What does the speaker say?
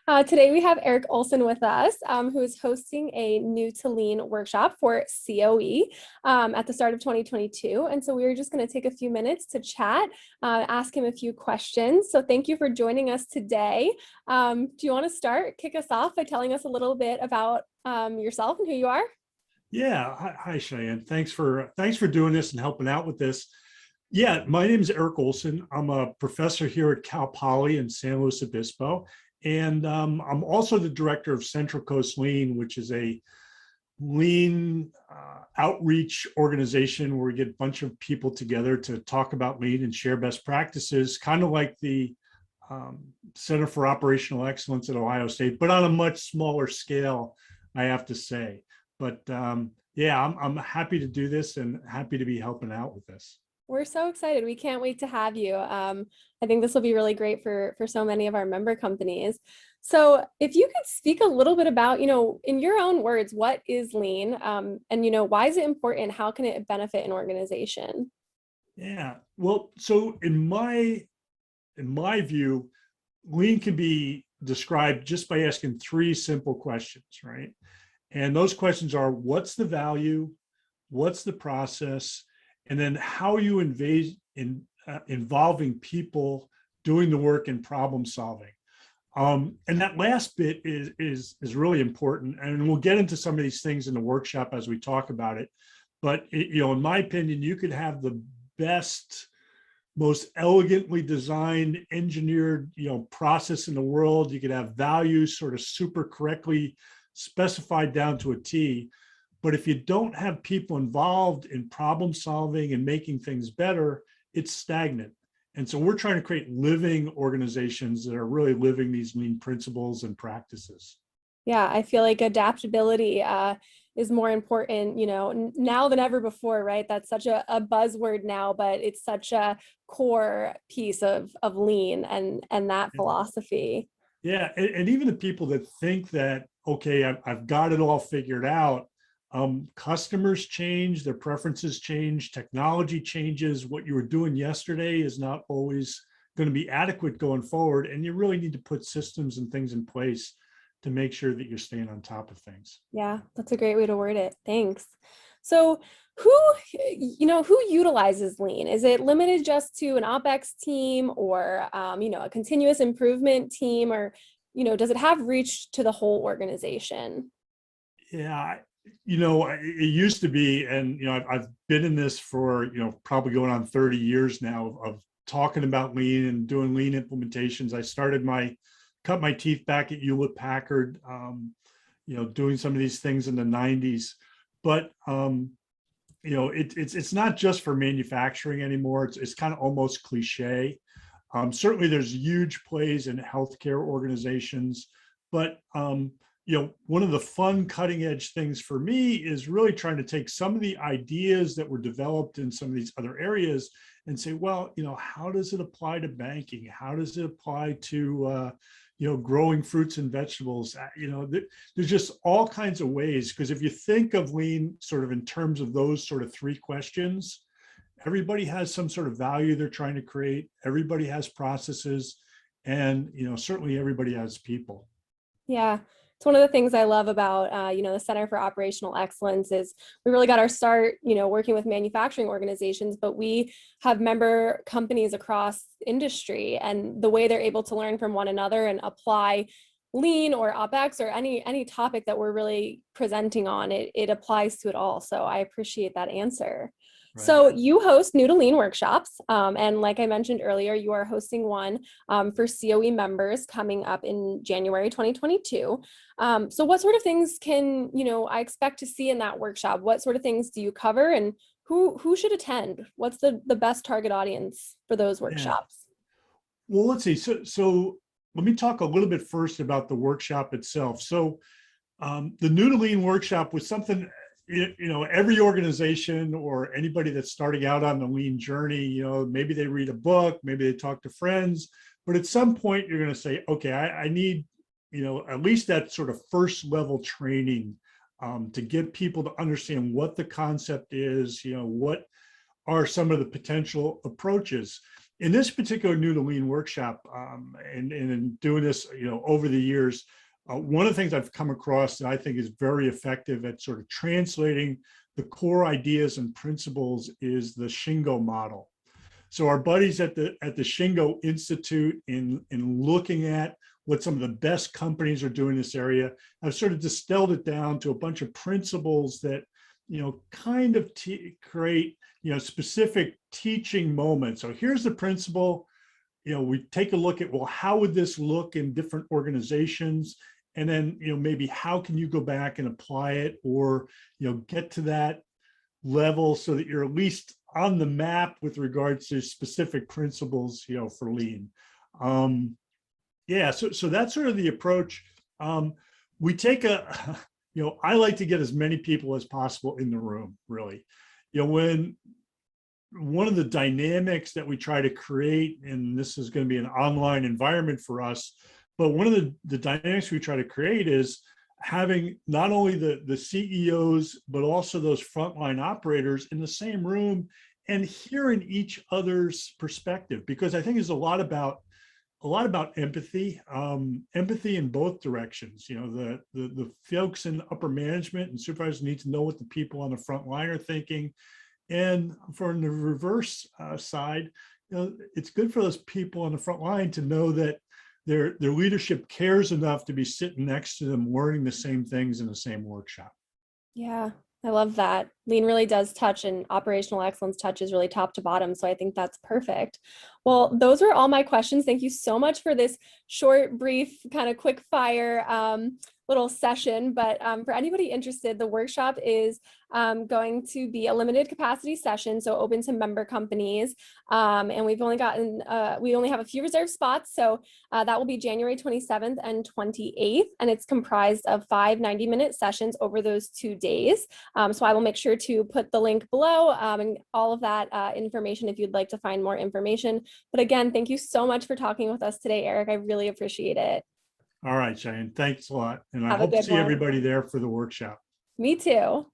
Today we have Eric Olsen with us, who is hosting a New to Lean workshop for COE at the start of 2022. And so we were just going to take a few minutes to chat, ask him a few questions. So thank you for joining us today. Do you want to kick us off by telling us a little bit about yourself and who you are? Yeah, hi Cheyanne. Thanks for doing this and helping out with this. Yeah, my name is Eric Olsen. I'm a professor here at Cal Poly in San Luis Obispo. And I'm also the director of Central Coast Lean, which is a lean outreach organization where we get a bunch of people together to talk about lean and share best practices, kind of like the Center for Operational Excellence at Ohio State, but on a much smaller scale, I have to say. But yeah, I'm happy to do this and happy to be helping out with this. We're so excited. We can't wait to have you. I think this will be really great for so many of our member companies. So if you could speak a little bit about, in your own words, what is lean, and, why is it important? How can it benefit an organization? Yeah, well, so in my view, lean can be described just by asking three simple questions, right? And those questions are, what's the value? What's the process? And then how are you involving people doing the work and problem solving? And that last bit is really important. And we'll get into some of these things in the workshop as we talk about it. But in my opinion, you could have the best, most elegantly designed, engineered, process in the world. You could have values sort of super correctly specified down to a T. But if you don't have people involved in problem solving and making things better, it's stagnant. And so we're trying to create living organizations that are really living these lean principles and practices. Yeah, I feel like adaptability is more important, now than ever before, right? That's such a buzzword now, but it's such a core piece of lean and that philosophy. Yeah, and even the people that think that, okay, I've got it all figured out, customers change, their preferences change, technology changes. What you were doing yesterday is not always going to be adequate going forward. And you really need to put systems and things in place to make sure that you're staying on top of things. Yeah, that's a great way to word it. Thanks. So who utilizes lean? Is it limited just to an OpEx team or, a continuous improvement team, or, does it have reach to the whole organization? Yeah, it used to be, and I've been in this for probably going on 30 years now of talking about lean and doing lean implementations. I cut my teeth back at Hewlett Packard, doing some of these things in the 90s. But it's not just for manufacturing anymore. It's kind of almost cliche. Certainly, there's huge plays in healthcare organizations, but one of the fun cutting edge things for me is really trying to take some of the ideas that were developed in some of these other areas and say, well, how does it apply to banking? How does it apply to, growing fruits and vegetables? There's just all kinds of ways, because if you think of lean sort of in terms of those sort of three questions, everybody has some sort of value they're trying to create. Everybody has processes, and, certainly everybody has people. Yeah. It's one of the things I love about, the Center for Operational Excellence is we really got our start, working with manufacturing organizations, but we have member companies across industry, and the way they're able to learn from one another and apply lean or OpEx or any topic that we're really presenting on, it applies to it all. So I appreciate that answer. Right. So you host New to Lean workshops, and like I mentioned earlier, you are hosting one for COE members coming up in January 2022. So what sort of things can I expect to see in that workshop? What sort of things do you cover, and who should attend? What's the best target audience for those workshops? Yeah. Well, let's see. So let me talk a little bit first about the workshop itself. So the New to Lean workshop was something, every organization or anybody that's starting out on the lean journey, maybe they read a book, maybe they talk to friends, but at some point you're going to say, okay, I need, at least that sort of first level training to get people to understand what the concept is, what are some of the potential approaches. in this particular Noodling Workshop, and in doing this, over the years, one of the things I've come across that I think is very effective at sort of translating the core ideas and principles is the Shingo model. So our buddies at the Shingo Institute, in looking at what some of the best companies are doing in this area, have sort of distilled it down to a bunch of principles that kind of create specific teaching moments. So here's the principle. We take a look at, well, how would this look in different organizations? And then, maybe how can you go back and apply it, or, get to that level so that you're at least on the map with regards to specific principles, for lean. Yeah, so that's sort of the approach. We take I like to get as many people as possible in the room, really. When one of the dynamics that we try to create, and this is going to be an online environment for us, but one of the dynamics we try to create is having not only the CEOs, but also those frontline operators in the same room and hearing each other's perspective, because I think there's a lot about empathy, empathy in both directions. The folks in upper management and supervisors need to know what the people on the front line are thinking. And from the reverse side, it's good for those people on the front line to know that their leadership cares enough to be sitting next to them, learning the same things in the same workshop. Yeah, I love that. Lean really does touch, and operational excellence touches really top to bottom. So I think that's perfect. Well, those are all my questions. Thank you so much for this short, brief, kind of quick fire little session. But for anybody interested, the workshop is going to be a limited capacity session, so open to member companies. And we only have a few reserved spots. So that will be January 27th and 28th. And it's comprised of 5 90-minute sessions over those 2 days. So I will make sure to put the link below and all of that information if you'd like to find more information. But again, thank you so much for talking with us today, Eric. I really appreciate it. All right, Cheyanne, thanks a lot. And I Have a hope to good see one. everybody there for the workshop. Me too.